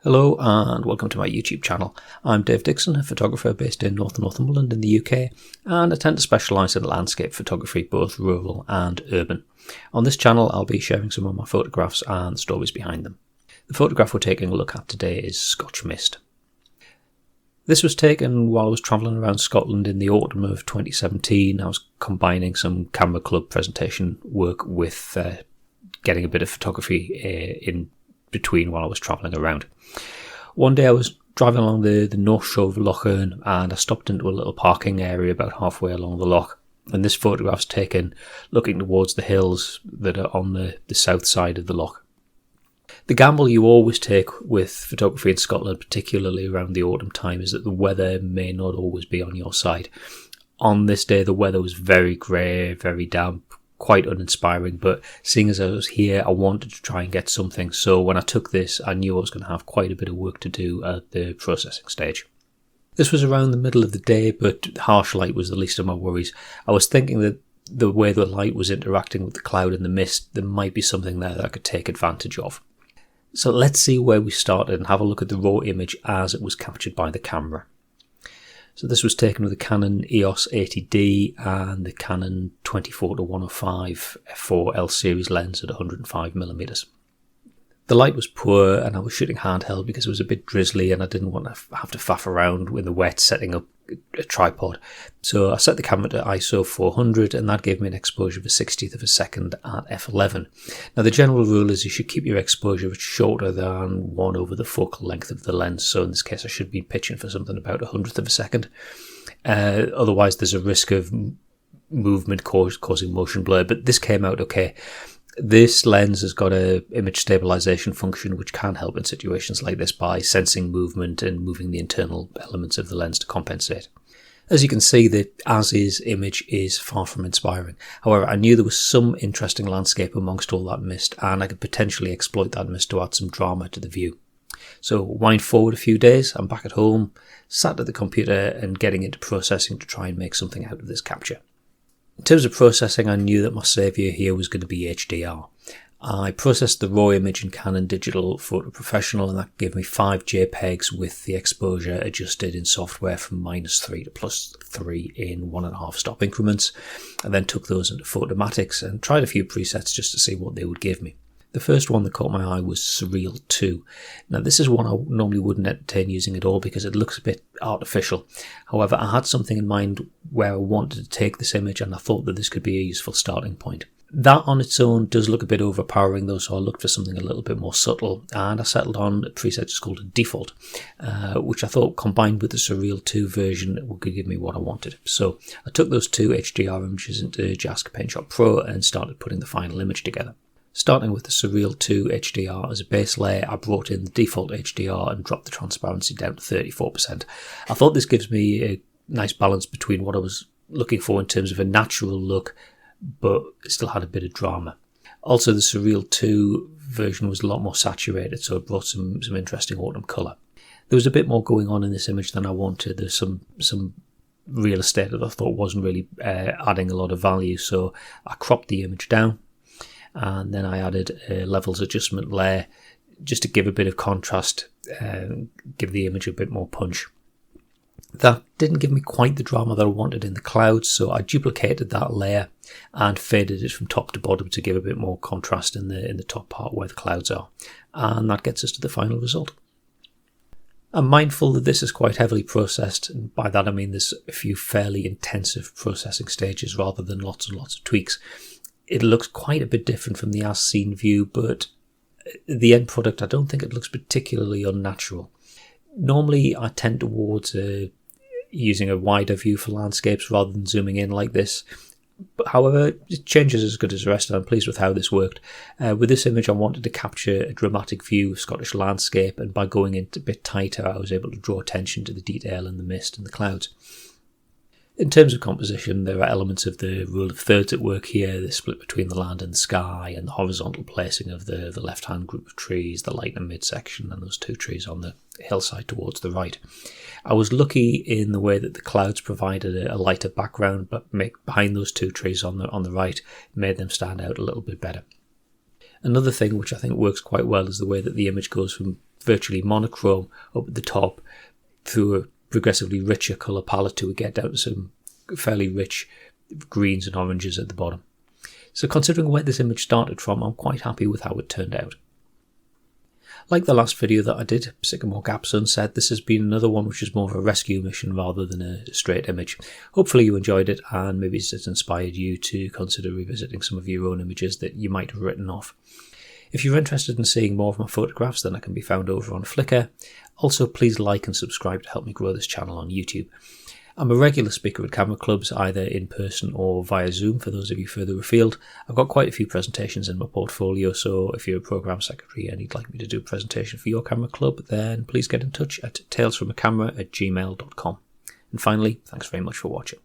Hello and welcome to my YouTube channel. I'm Dave Dixon, a photographer based in Northumberland in the UK, and I tend to specialise in landscape photography, both rural and urban. On this channel I'll be sharing some of my photographs and stories behind them. The photograph we're taking a look at today is Scotch Mist. This was taken while I was travelling around Scotland in the autumn of 2017. I was combining some camera club presentation work with getting a bit of photography in between while I was travelling around. One day I was driving along the north shore of Loch Earn, and I stopped into a little parking area about halfway along the loch, and this photograph's taken looking towards the hills that are on the south side of the loch. The gamble you always take with photography in Scotland, particularly around the autumn time, is that the weather may not always be on your side. On this day the weather was very grey, very damp, quite uninspiring, but seeing as I was here I wanted to try and get something, so when I took this I knew I was going to have quite a bit of work to do at the processing stage. This was around the middle of the day, but harsh light was the least of my worries. I was thinking that the way the light was interacting with the cloud and the mist, there might be something there that I could take advantage of. So let's see where we started and have a look at the raw image as it was captured by the camera. So this was taken with the Canon EOS 80D and the Canon 24-105 f4 L series lens at 105mm. The light was poor and I was shooting handheld because it was a bit drizzly and I didn't want to have to faff around in the wet setting up a tripod. So I set the camera to ISO 400 and that gave me an exposure of a 60th of a second at f11. Now the general rule is you should keep your exposure shorter than 1 over the focal length of the lens. So in this case I should be pitching for something about 100th of a second. Otherwise there's a risk of movement causing motion blur, but this came out okay. This lens has got a image stabilization function which can help in situations like this by sensing movement and moving the internal elements of the lens to compensate. As you can see, the as-is image is far from inspiring. However, I knew there was some interesting landscape amongst all that mist and I could potentially exploit that mist to add some drama to the view. So wind forward a few days, I'm back at home, sat at the computer and getting into processing to try and make something out of this capture. In terms of processing, I knew that my saviour here was going to be HDR. I processed the raw image in Canon Digital Photo Professional and that gave me 5 JPEGs with the exposure adjusted in software from -3 to +3 in 1.5 stop increments. I then took those into Photomatics and tried a few presets just to see what they would give me. The first one that caught my eye was Surreal 2. Now this is one I normally wouldn't entertain using at all because it looks a bit artificial. However, I had something in mind where I wanted to take this image and I thought that this could be a useful starting point. That on its own does look a bit overpowering though, so I looked for something a little bit more subtle and I settled on a preset just called a Default, which I thought combined with the Surreal 2 version would give me what I wanted. So I took those two HDR images into Jask PaintShop Pro and started putting the final image together. Starting with the Surreal 2 HDR as a base layer, I brought in the default HDR and dropped the transparency down to 34%. I thought this gives me a nice balance between what I was looking for in terms of a natural look, but it still had a bit of drama. Also, the Surreal 2 version was a lot more saturated, so it brought some interesting autumn colour. There was a bit more going on in this image than I wanted. There's some real estate that I thought wasn't really adding a lot of value, so I cropped the image down. And then I added a levels adjustment layer just to give a bit of contrast, give the image a bit more punch. That didn't give me quite the drama that I wanted in the clouds, so I duplicated that layer and faded it from top to bottom to give a bit more contrast in the top part where the clouds are. And that gets us to the final result. I'm mindful that this is quite heavily processed, and by that I mean there's a few fairly intensive processing stages rather than lots and lots of tweaks. It looks quite a bit different from the as-seen view, but the end product, I don't think it looks particularly unnatural. Normally, I tend towards using a wider view for landscapes rather than zooming in like this. But however, it changes as good as the rest, and I'm pleased with how this worked. With this image, I wanted to capture a dramatic view of Scottish landscape, and by going in a bit tighter, I was able to draw attention to the detail in the mist and the clouds. In terms of composition, there are elements of the rule of thirds at work here, the split between the land and the sky, and the horizontal placing of the left-hand group of trees, the light and mid-section, and those 2 trees on the hillside towards the right. I was lucky in the way that the clouds provided a lighter background, but behind those 2 trees on the right made them stand out a little bit better. Another thing which I think works quite well is the way that the image goes from virtually monochrome up at the top through a progressively richer colour palette till we get down to some fairly rich greens and oranges at the bottom. So considering where this image started from, I'm quite happy with how it turned out. Like the last video that I did, Sycamore Gap Sunset, this has been another one which is more of a rescue mission rather than a straight image. Hopefully you enjoyed it, and maybe it's inspired you to consider revisiting some of your own images that you might have written off. If you're interested in seeing more of my photographs, then I can be found over on Flickr. Also, please like and subscribe to help me grow this channel on YouTube. I'm a regular speaker at camera clubs, either in person or via Zoom for those of you further afield. I've got quite a few presentations in my portfolio, so if you're a program secretary and you'd like me to do a presentation for your camera club, then please get in touch at tales.from.a.camera@gmail.com. And finally, thanks very much for watching.